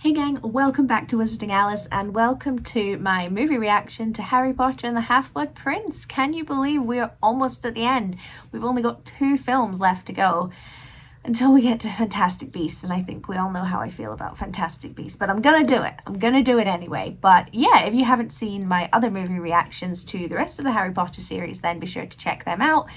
Hey gang, welcome back to Wizarding Alice and welcome to my movie reaction to Harry Potter and the Half-Blood Prince. Can you believe we're almost at the end? We've only got 2 films left to go until we get to Fantastic Beasts, and I think we all know how I feel about Fantastic Beasts, but I'm gonna do it. I'm gonna do it anyway. But yeah, if you haven't seen my other movie reactions to the rest of the Harry Potter series, then be sure to check them out.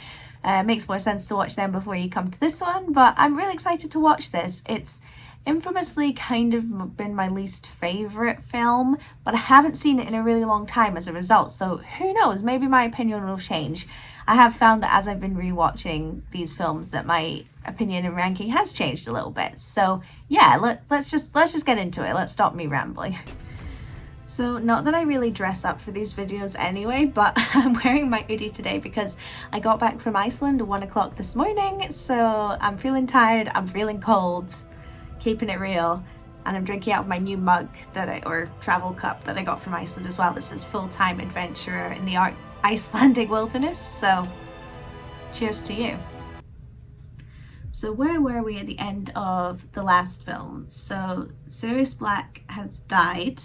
Makes more sense to watch them before you come to this one, but I'm really excited to watch this. It's infamously kind of been my least favourite film, but I haven't seen it in a really long time as a result, so who knows, maybe my opinion will change. I have found that as I've been rewatching these films that my opinion and ranking has changed a little bit. So yeah, let's just get into it. Let's stop me rambling. So not that I really dress up for these videos anyway, but I'm wearing my hoodie today because I got back from Iceland at 1 o'clock this morning, so I'm feeling tired, I'm feeling cold, keeping it real, and I'm drinking out of my new mug or travel cup that I got from Iceland as well. This is full-time adventurer in the Icelandic wilderness, so cheers to you. So where were we at the end of the last film? So Sirius Black has died,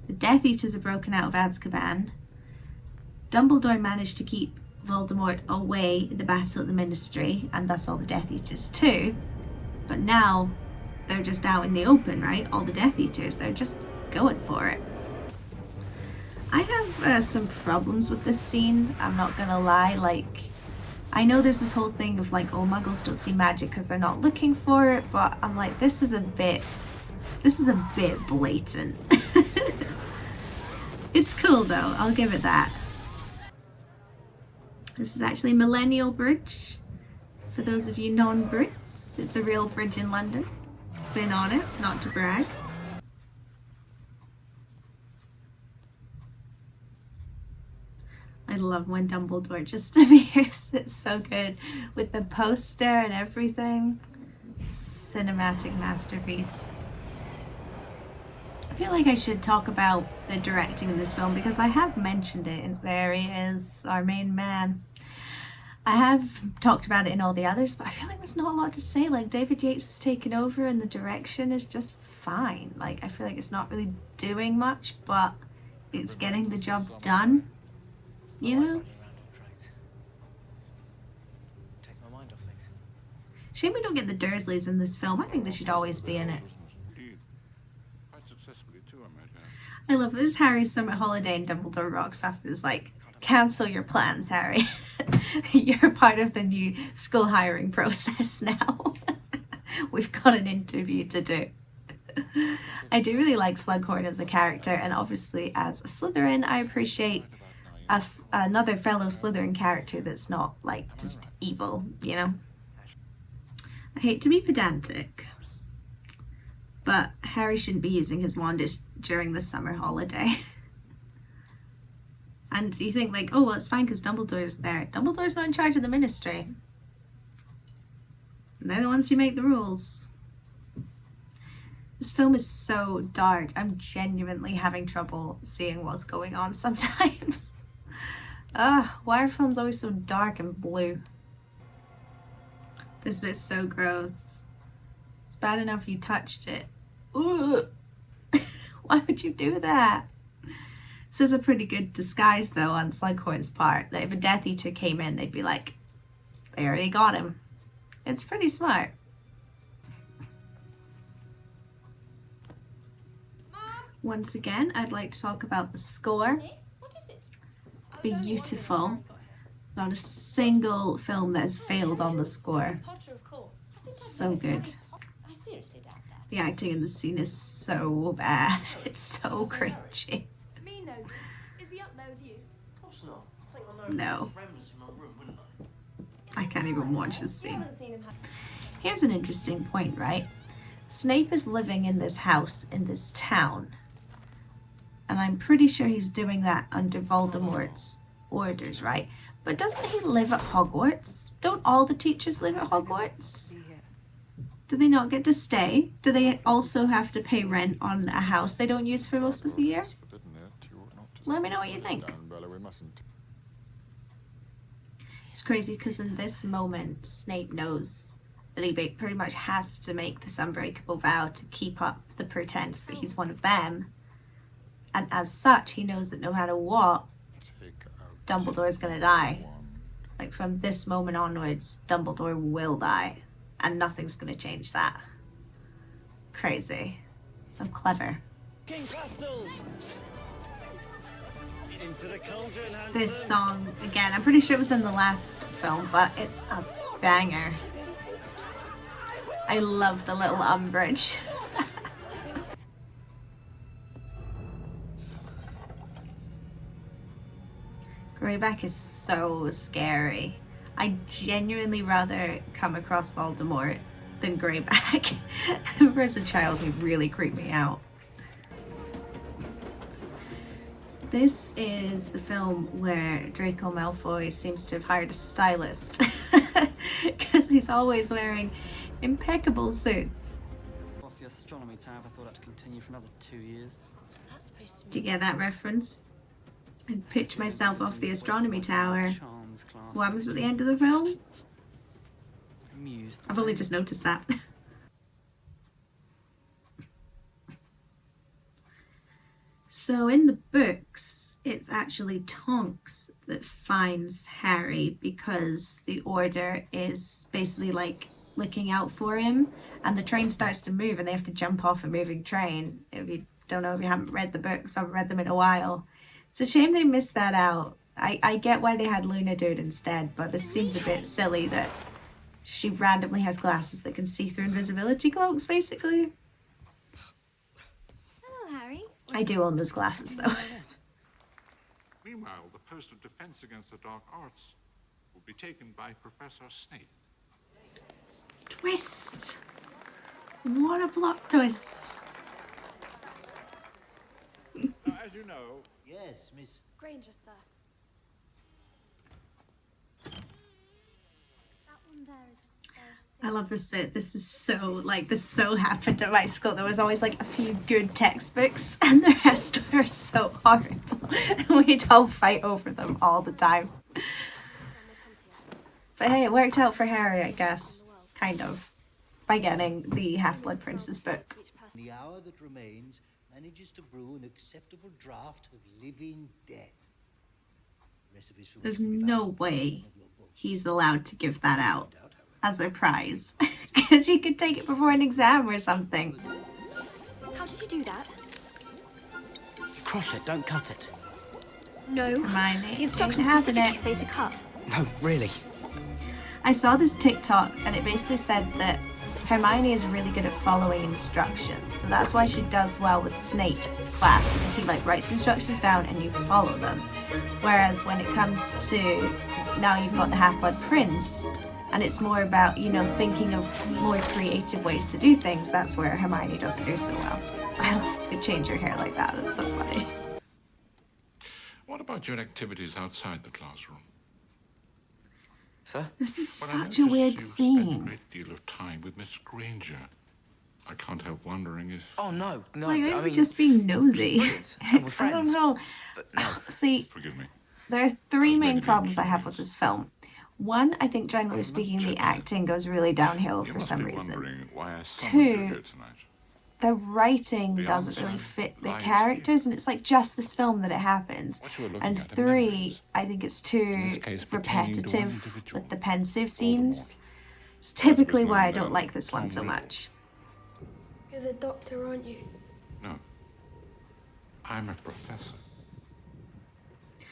the Death Eaters have broken out of Azkaban, Dumbledore managed to keep Voldemort away in the battle at the Ministry, and thus all the Death Eaters too, but now they're just out in the open, right? All the Death Eaters, they're just going for it. I have some problems with this scene, I'm not gonna lie. Like, I know there's this whole thing of like, oh, muggles don't see magic because they're not looking for it, but I'm like, this is a bit blatant. It's cool though, I'll give it that. This is actually Millennial Bridge, for those of you non-Brits. It's a real bridge in London. Been on it, not to brag. I love when Dumbledore just appears. It's so good with the poster and everything. Cinematic masterpiece. I feel like I should talk about the directing of this film because I have mentioned it, and there he is, our main man. I have talked about it in all the others, but I feel like there's not a lot to say. Like, David Yates has taken over and the direction is just fine. Like, I feel like it's not really doing much, but it's getting the job done, you know? Shame we don't get the Dursleys in this film. I think they should always be in it. I love this. Harry's summer holiday and Dumbledore rocks up and is like, cancel your plans, Harry. You're part of the new school hiring process now. We've got an interview to do. I do really like Slughorn as a character, and obviously as a Slytherin, I appreciate another fellow Slytherin character that's not like just evil, you know? I hate to be pedantic, but Harry shouldn't be using his wand during the summer holiday. And you think like, oh, well, it's fine because Dumbledore's there. Dumbledore's not in charge of the Ministry. They're the ones who make the rules. This film is so dark. I'm genuinely having trouble seeing what's going on sometimes. Why are films always so dark and blue? This bit's so gross. It's bad enough you touched it. Ugh. Why would you do that? This is a pretty good disguise though on Slughorn's part, that if a Death Eater came in, they'd be like, they already got him. It's pretty smart. Mom. Once again, I'd like to talk about the score. What is it? Beautiful. It's not a single film that has failed on the score. So good. The acting in the scene is so bad. It's so cringy. No. I can't even watch this scene. Here's an interesting point, right? Snape is living in this house, in this town. And I'm pretty sure he's doing that under Voldemort's orders, right? But doesn't he live at Hogwarts? Don't all the teachers live at Hogwarts? Do they not get to stay? Do they also have to pay rent on a house they don't use for most of the year? Let me know what you think. It's crazy because in this moment, Snape knows that he pretty much has to make this unbreakable vow to keep up the pretense that he's one of them. And as such, he knows that no matter what, Dumbledore is going to die. Like, from this moment onwards, Dumbledore will die. And nothing's going to change that. Crazy. So clever. King Pastels! Into the cauldron, This song, again, I'm pretty sure it was in the last film, but it's a banger. I love the little Umbridge. Greyback is so scary. I genuinely rather come across Voldemort than Greyback. As a child, he really creeped me out. This is the film where Draco Malfoy seems to have hired a stylist because he's always wearing impeccable suits. Off the astronomy tower, I thought I'd continue for another 2 years. What's that supposed to mean? Do you get that reference? I'd pitch myself off the astronomy tower. What happens at the end of the film? Amused. I've only just noticed that. So in the books, it's actually Tonks that finds Harry because the Order is basically like looking out for him, and the train starts to move and they have to jump off a moving train. If you don't know, if you haven't read the books, I haven't read them in a while. It's a shame they missed that out. I get why they had Luna do it instead, but this seems a bit silly that she randomly has glasses that can see through invisibility cloaks, basically. Hello, Harry. I do own those glasses, though. Meanwhile, the post of defense against the dark arts will be taken by Professor Snape. Twist! What a plot twist! As you know, Yes, Miss. Granger, sir. That one there is I love this bit. This is so, like, this so happened at my school. There was always, like, a few good textbooks, and the rest were so horrible. And we'd all fight over them all the time. But hey, it worked out for Harry, I guess. Kind of. By getting the Half-Blood Prince's book. In the hour that remains, manages to brew an acceptable draught of living death. Recipes for There's which can be no found way in your book. he's allowed to give that out as a prize. Because you could take it before an exam or something. How did you do that? Crush it, don't cut it. No. Hermione, The instructions ain't having specifically it. say to cut. No, really. I saw this TikTok and it basically said that Hermione is really good at following instructions, so that's why she does well with Snape's class, because he like writes instructions down and you follow them. Whereas when it comes to now you've got the Half-Blood Prince and it's more about, you know, thinking of more creative ways to do things, that's where Hermione doesn't do so well. I love that they change her hair like that, it's so funny. what about your activities outside the classroom? Sir? This is Well, I such a notice weird you spend a scene. great deal of time with Miss Granger. I can't help wondering if... Oh, no. Like, I is he mean, just being nosy? brilliant, and we're I don't friends. know. But no. See, Forgive me. there are three I was main maybe problems I being have with this film. One, I think generally I'm not speaking, the judging you. acting goes really downhill You for must some be reason. wondering why I summoned Two, you here tonight. The writing The doesn't answer really fit the lies characters, and it's like just this film that it happens. What you were looking And at are three, memories. I think it's In too this case, pertaining to one repetitive individual, with the pensive scenes. Voldemort. It's typically was why I known don't then, like this one Tom so Riddle. much. You're the doctor, aren't you? No. I'm a professor.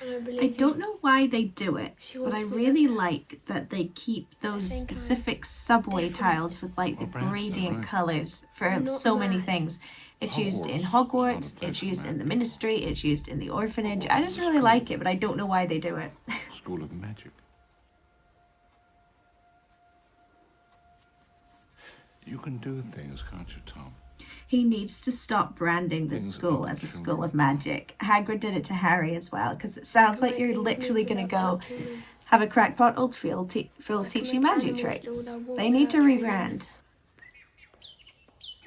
And I believe I don't know why they do it, She but I wants me really to- like that they keep those think I'm specific subway different. tiles with like the Well, perhaps they're gradient right. colours for I'm not so many mad. things. It's used in Hogwarts is Hogwarts, not a it's place used for in the madmen. Ministry, it's used in the orphanage. I just really like it, but I don't know why they do it. School of Magic. You can do things, can't you, Tom? He needs to stop branding the Things school that as a you school know. of magic. Hagrid did it to Harry as well, because it sounds like you're literally going to go have a crackpot old field teach you magic tricks. They need to rebrand.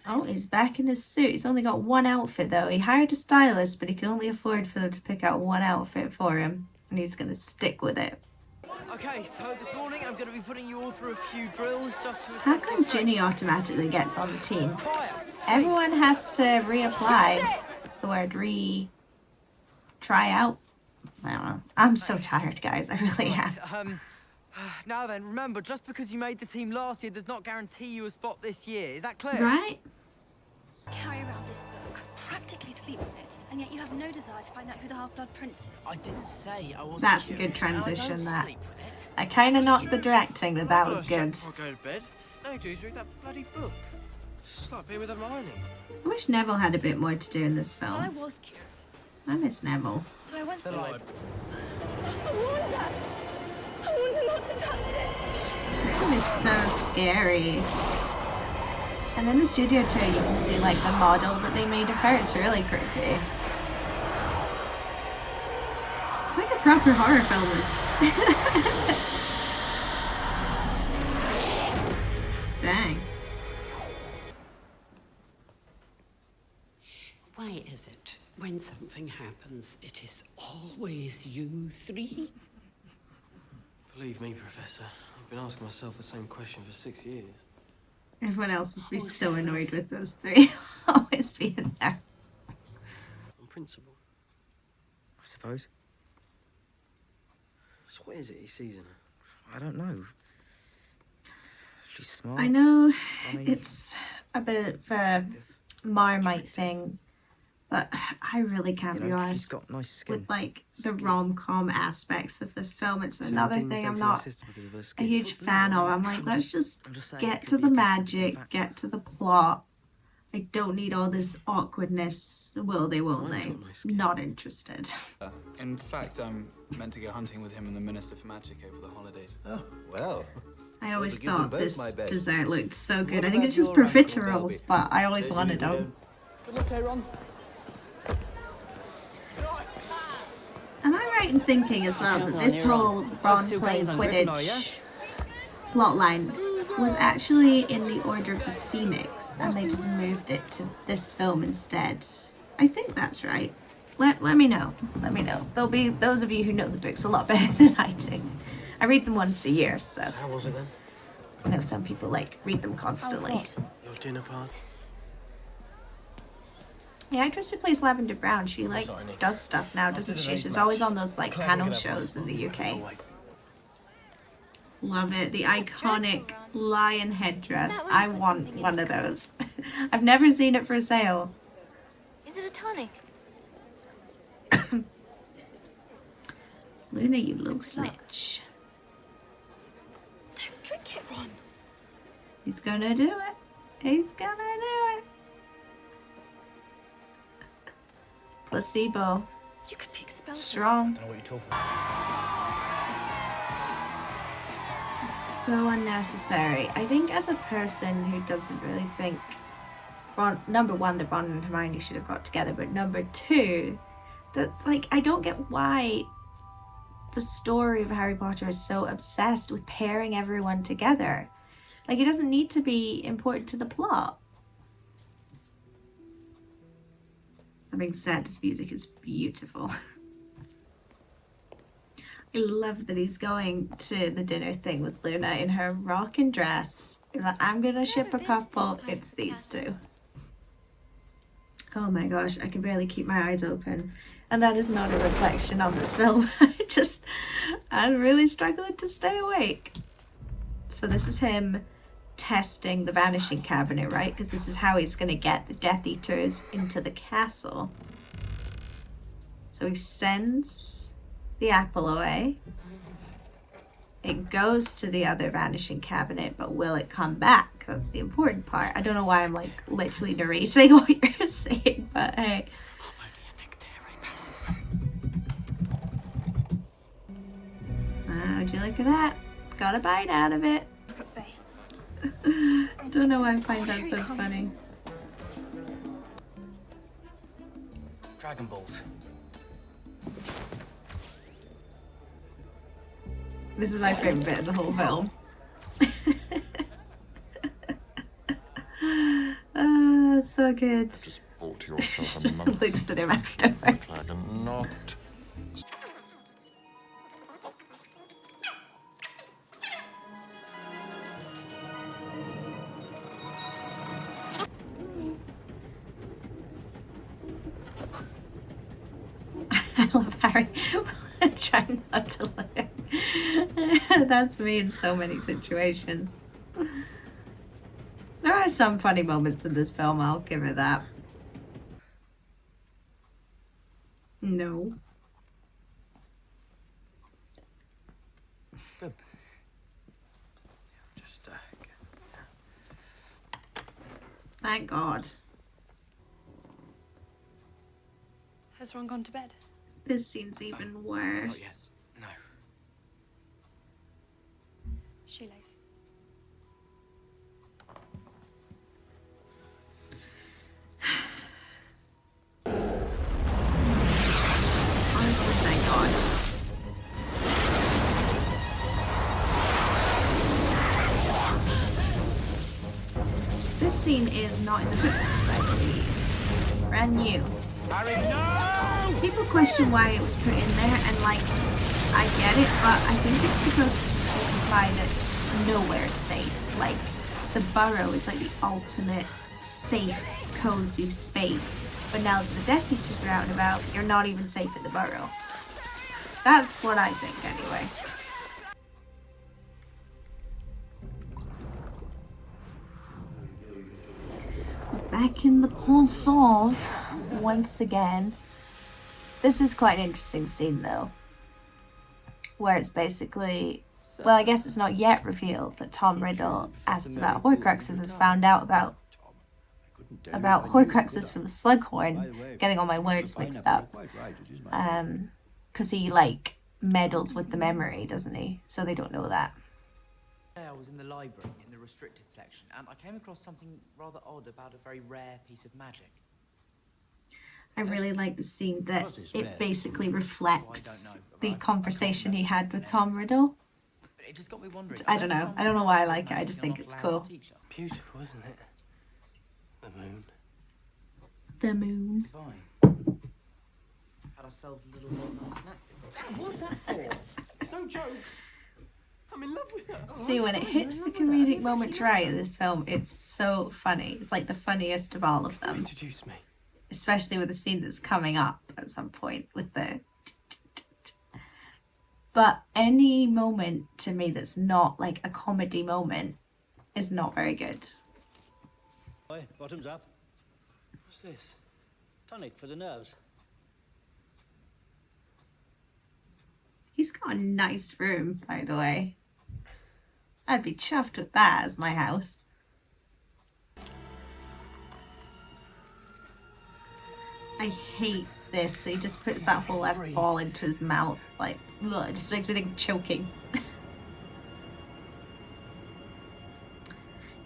Oh, he's back in his suit. He's only got one outfit though. He hired a stylist, but he can only afford for them to pick out one outfit for him, and he's going to stick with it. Okay, so this morning I'm going to be putting you all through a few drills just to How assess come your Ginny strengths. automatically gets on the team? Quiet. Everyone has to reapply. It's the word try out. I don't know. I'm so tired, guys. I really am. Now then, remember, just because you made the team last year does not guarantee you a spot this year. Is that clear? Right? Carry around this book, practically sleep with it, and yet you have no desire to find out who the Half-Blood Prince is. I didn't say I wasn't. That's a good curious, and I transition, don't that. sleep with it. I kind of knocked the directing, but that was First check good. before I go to bed. No, dudes, read that bloody book. It's like being with Hermione. I wish Neville had a bit more to do in this Well, I film. was curious, I miss Neville. so I went to So the do I. I warned her. I warned her not to touch it. This one is so scary. And in the studio tour, you can see like the model that they made of her. It's really creepy. It's like a proper horror film. Dang. Why is it when something happens, it is always you three? Believe me, Professor, I've been asking myself the same question for 6 years. Everyone else must be so annoyed with those three always being there. On principle. I suppose. So what is it he sees in her? I don't know. She's smart. I know funny, it's a bit of a Marmite thing, but I really can't be she's honest got nice skin. with like the rom-com aspects of this film. It's another thing I'm not a huge fan of. I'm like, let's just get to the magic, get to the plot. I don't need all this awkwardness. Will they, won't they? Not interested. In fact, I'm meant to go hunting with him and the Minister for Magic over the holidays. Oh, well. I always Give them thought both this my best. dessert looked so good. What I think about it's just your Uncle profiteroles, but I always There's wanted you, them. Good luck, Aaron. Am I right in thinking as well that this whole Ron playing Quidditch plotline was actually in the Order of the Pheonix and they just moved it to this film instead? I think that's right. Let me know. Let me know. There'll be those of you who know the books a lot better than I do. I read them once a year, so How was it then? I know some people like read them constantly. Your dinner party? The actress who plays Lavender Brown, she like Sorry, Nick. does stuff now, doesn't she? She's always on those like panel shows in the UK. Love it. The iconic lion headdress. I want one of those. I've never seen it for sale. Is it a tonic? Luna, you little snitch. Don't drink it, Ron. He's gonna do it. He's gonna do it. Placebo. You could pick spells. Strong. I don't know what you're talking about. This is so unnecessary. I think as a person who doesn't really think number one, that Ron and Hermione should have got together, but number two, that like I don't get why the story of Harry Potter is so obsessed with pairing everyone together. Like it doesn't need to be important to the plot. That being said, this music is beautiful. I love that he's going to the dinner thing with Luna in her rockin' dress. If I'm gonna ship a couple, it's these two. Oh my gosh, I can barely keep my eyes open. And that is not a reflection on this film. I'm really struggling to stay awake. So this is him testing the Vanishing cabinet, right? Because this is how he's going to get the Death Eaters into the castle. So he sends the apple away. It goes to the other Vanishing cabinet, but will it come back? That's the important part. I don't know why I'm like literally narrating what you're saying, but hey. Would you look at that? Got a bite out of it. Look at Bay. Don't know why I find that so funny. Dragon Balls. This is my favourite bit of the whole film. So good. Just bolt yourself a month. Looks at him afterwards. Dragon not. Harry, trying not to look. That's me in so many situations. There are some funny moments in this film, I'll give it that. No. Good. Just, Thank God. Has Ron gone to bed? This scene's even worse. no. Shoelace. Honestly, thank God. This scene is not in the books, I believe. Brand new. Harry, no! People question why it was put in there, and like, I get it, but I think it's supposed to signify that nowhere's safe. Like, the burrow is like the ultimate safe, cozy space. But now that the Death Eaters are out and about, you're not even safe at the burrow. That's what I think, anyway. Back in the Pont Sauve once again. This is quite an interesting scene though, where it's basically, well, I guess it's not yet revealed that Tom Riddle asked about Horcruxes and found out about Horcruxes from the Slughorn, getting all my words mixed up, because he like meddles with the memory, doesn't he? So they don't know that. I was in the library in the restricted section, and I came across something rather odd about a very rare piece of magic. I really like the scene that it basically reflects the conversation he had with Tom Riddle. It just got me wondering. I don't know why I like it, I just think it's cool. Beautiful, isn't it? The moon. The moon. Divine. Had ourselves a little nice snack. What's that for? It's no joke. I'm in love with her. See, when it hits the comedic moments right in this film, it's so funny. It's like the funniest of all of them. Introduce me. Especially with the scene that's coming up at some point with the... But any moment to me that's not like a comedy moment is not very good. Boy, bottoms up. What's this? Tonic for the nerves. He's got a nice room, by the way. I'd be chuffed with that as my house. I hate this. He just puts that whole ass ball into his mouth. Like, ugh, it just makes me think of choking.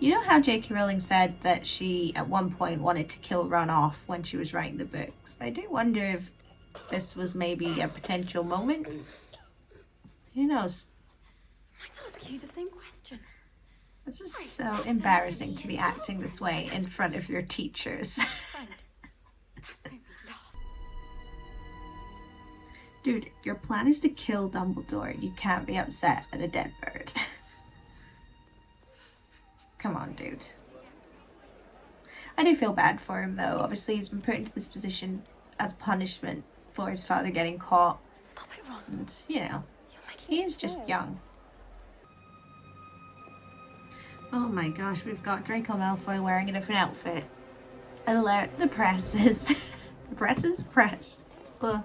You know how J.K. Rowling said that she, at one point, wanted to kill Ron off when she was writing the books? I do wonder if this was maybe a potential moment. Who knows? I might ask you the same question. This is so embarrassing to be acting this way in front of your teachers. Friend, don't make me laugh. Dude, your plan is to kill Dumbledore. You can't be upset at a dead bird. Come on, dude. I do feel bad for him, though. Obviously, he's been put into this position as punishment for his father getting caught. Stop it, Ron. And, you know, he is just young. Oh my gosh, we've got Draco Malfoy wearing a different outfit. Alert, the press is... the press is press. Ugh.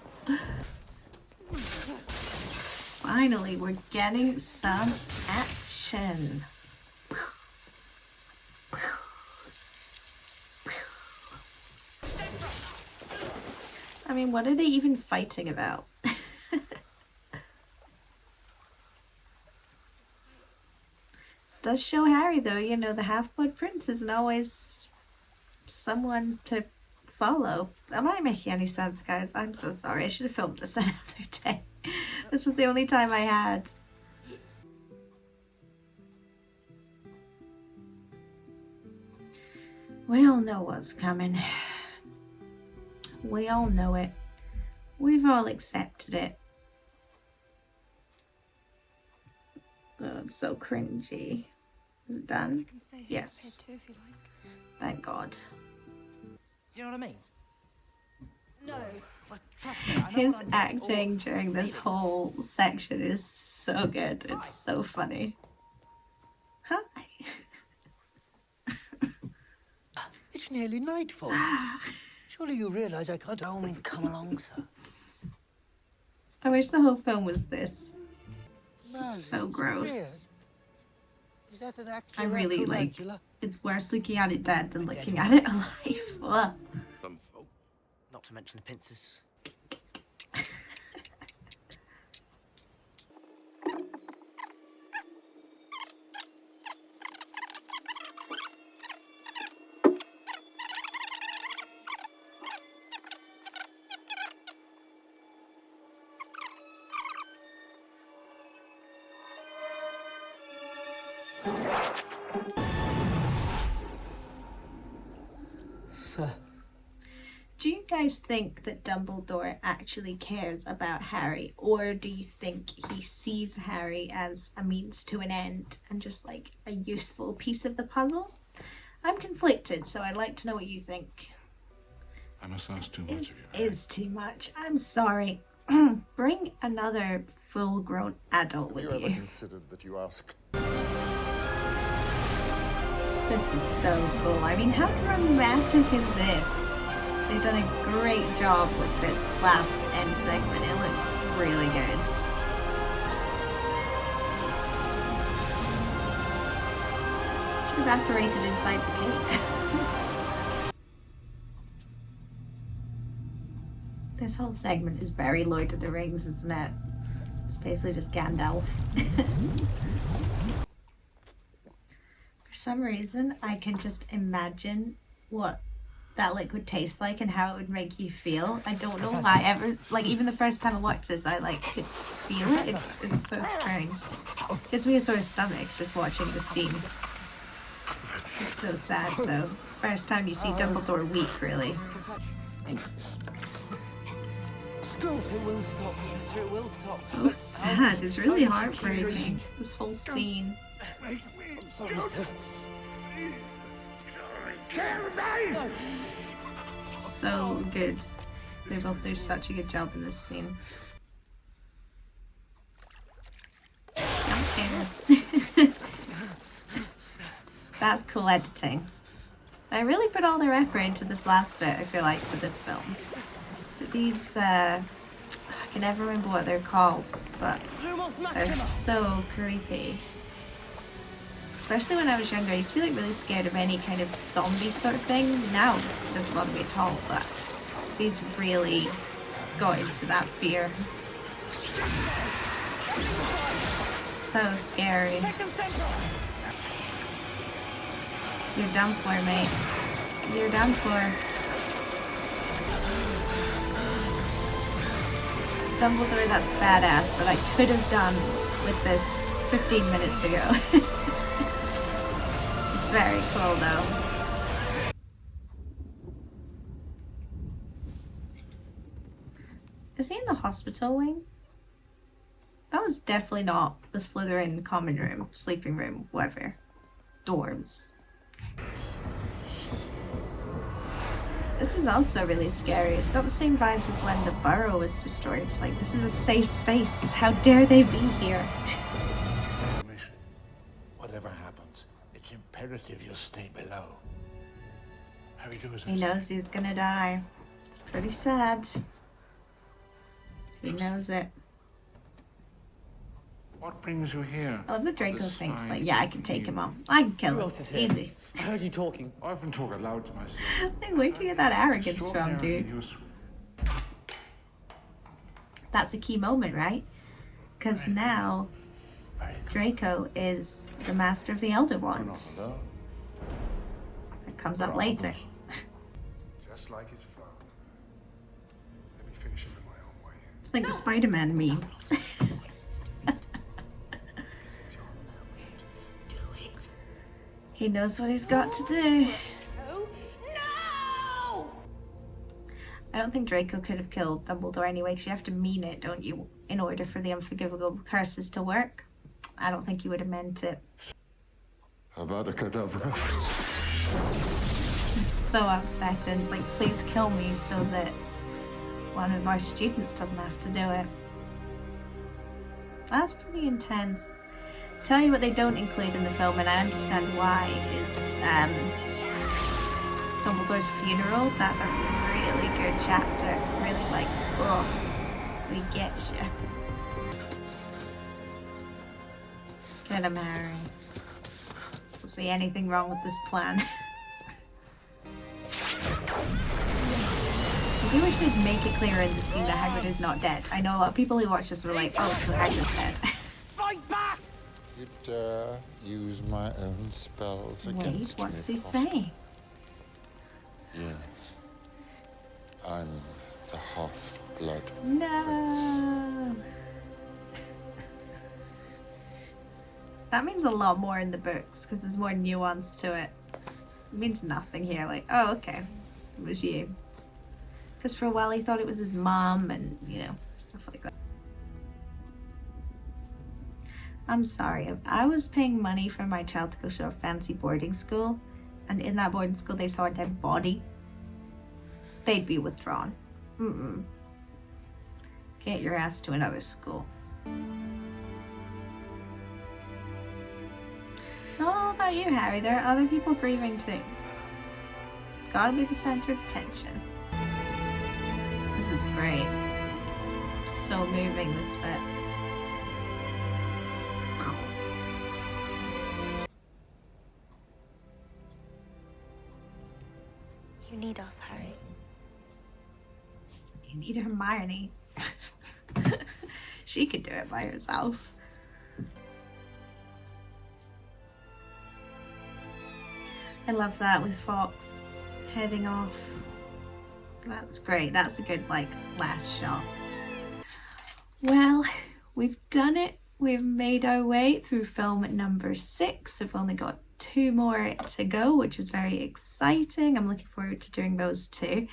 Finally, we're getting some action. I mean, what are they even fighting about? This does show Harry, though, you know, the Half-Blood Prince isn't always someone to follow. Am I making any sense, guys? I'm so sorry. I should have filmed this another day. This was the only time I had. We all know what's coming. We all know it. We've all accepted it. Oh, it's so cringy. Is it done? I can stay here Yes. too if you like. Thank God. Do you know what I mean? No. But trust me, I know His what I'm doing. acting during this whole section is so good. It's so funny. Hi. It's nearly nightfall. Surely you realize I can't... Oh, mean come along, sir. I wish the whole film was this. Merlin, So it's gross. weird. Is that an actual I really like. tarantula? It's worse looking at it dead than looking at it alive. Ugh. Not to mention the pincers. Sir. Do you guys think that Dumbledore actually cares about Harry, or do you think he sees Harry as a means to an end and just like a useful piece of the puzzle? I'm conflicted, so I'd like to know what you think. I must ask too much It of you. Harry. is too much. I'm sorry. Bring another full-grown adult with Have you ever you. considered that you asked? This is so cool. I mean, how dramatic is this? They've done a great job with this last end segment. It looks really good. Should have evaporated inside the cave. This whole segment is very Lord of the Rings, isn't it? It's basically just Gandalf. For some reason, I can just imagine what that liquid tastes like and how it would make you feel. I don't know why ever, like even the first time I watched this, I like could feel it. It's so strange. Gives me a sore stomach just watching the scene. It's so sad though. First time you see Dumbledore weep, really. Stop. It will stop, Professor. It will stop. So sad. It's really heartbreaking. This whole scene. I'm sorry, sir. So good. They both do such a good job in this scene. Okay. That's cool editing. They really put all their effort into this last bit, I feel like, for this film. These, I can never remember what they're called, but they're so creepy. Especially when I was younger, I used to be like really scared of any kind of zombie sort of thing. Now it doesn't bother me at all, but these really got into that fear. So scary. You're done for, mate. You're done for. Dumbledore, that's badass, but I could have done with this 15 minutes ago. It's very cool though. Is he in the hospital wing? That was definitely not the Slytherin common room, sleeping room, whatever. Dorms. This is also really scary. It's got the same vibes as when the Burrow was destroyed. It's like, this is a safe space. How dare they be here? Mission. Whatever happens, it's imperative you stay below. Harry, do as I He say. knows he's gonna die. It's pretty sad. He knows it. What brings you here? I love that Draco This thinks, side like, yeah, I can take him on. I can kill Who him. else is here? Easy. I heard you talking. I often talk aloud to myself. Like, where'd you get that arrogance from, Extraordinarily dude? useful. That's a key moment, right? Because now Draco is the master of the Elder Wand. Alone. It comes up later. Just like his father. Let me finish him in my own way. It's like the Spider-Man meme. He knows what he's got to do. No! I don't think Draco could have killed Dumbledore anyway, because you have to mean it, don't you, in order for the unforgivable curses to work. I don't think he would have meant it. Avada Kedavra. It's so upsetting. It's like, please kill me so that one of our students doesn't have to do it. That's pretty intense. Tell you what they don't include in the film, and I understand why, is Dumbledore's funeral. That's a really good chapter. Really like, oh, we get you. Get him, Harry. Don't see anything wrong with this plan. I do wish they'd make it clearer in the scene that Hagrid is not dead. I know a lot of people who watch this were like, oh, so Hagrid's dead. Fight back! You dare use my own spells against me? Wait, what's he saying? Yes. I'm the half-blood. No. That means a lot more in the books because there's more nuance to it. It means nothing here. Like, oh, okay, it was you. Because for a while he thought it was his mom and, you know, stuff like that. I'm sorry. If I was paying money for my child to go to a fancy boarding school, and in that boarding school they saw a dead body, they'd be withdrawn. Get your ass to another school. Not all about you, Harry. There are other people grieving too. Gotta be the center of attention. This is great. It's so moving, this bit. You need us, Harry. You need Hermione. She could do it by herself. I love that with Fox heading off. That's great. That's a good, like, last shot. Well, we've done it. We've made our way through film number 6. We've only got 2 more to go, which is very exciting. I'm looking forward to doing those too.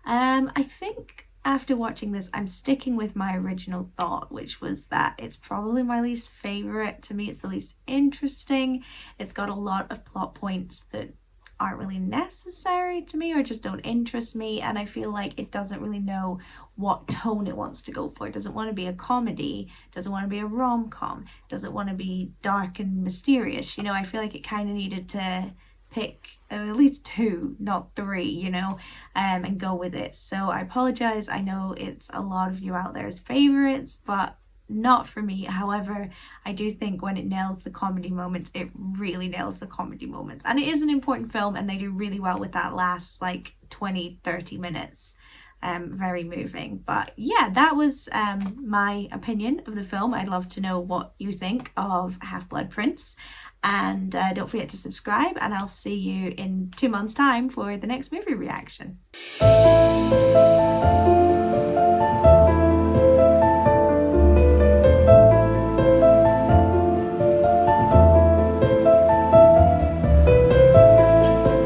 I think after watching this, I'm sticking with my original thought, which was that it's probably my least favorite. To me, it's the least interesting. It's got a lot of plot points that aren't really necessary to me or just don't interest me, and I feel like it doesn't really know what tone it wants to go for. It doesn't want to be a comedy, doesn't want to be a rom-com, doesn't want to be dark and mysterious. You know, I feel like it kind of needed to pick at least 2, not 3, you know, and go with it. So I apologize. I know it's a lot of you out there's favorites, but not for me. However, I do think when it nails the comedy moments, it really nails the comedy moments. And it is an important film, and they do really well with that last like 20-30 minutes. Very moving. But yeah, that was my opinion of the film. I'd love to know what you think of Half-Blood Prince. And don't forget to subscribe, and I'll see you in 2 months' time for the next movie reaction.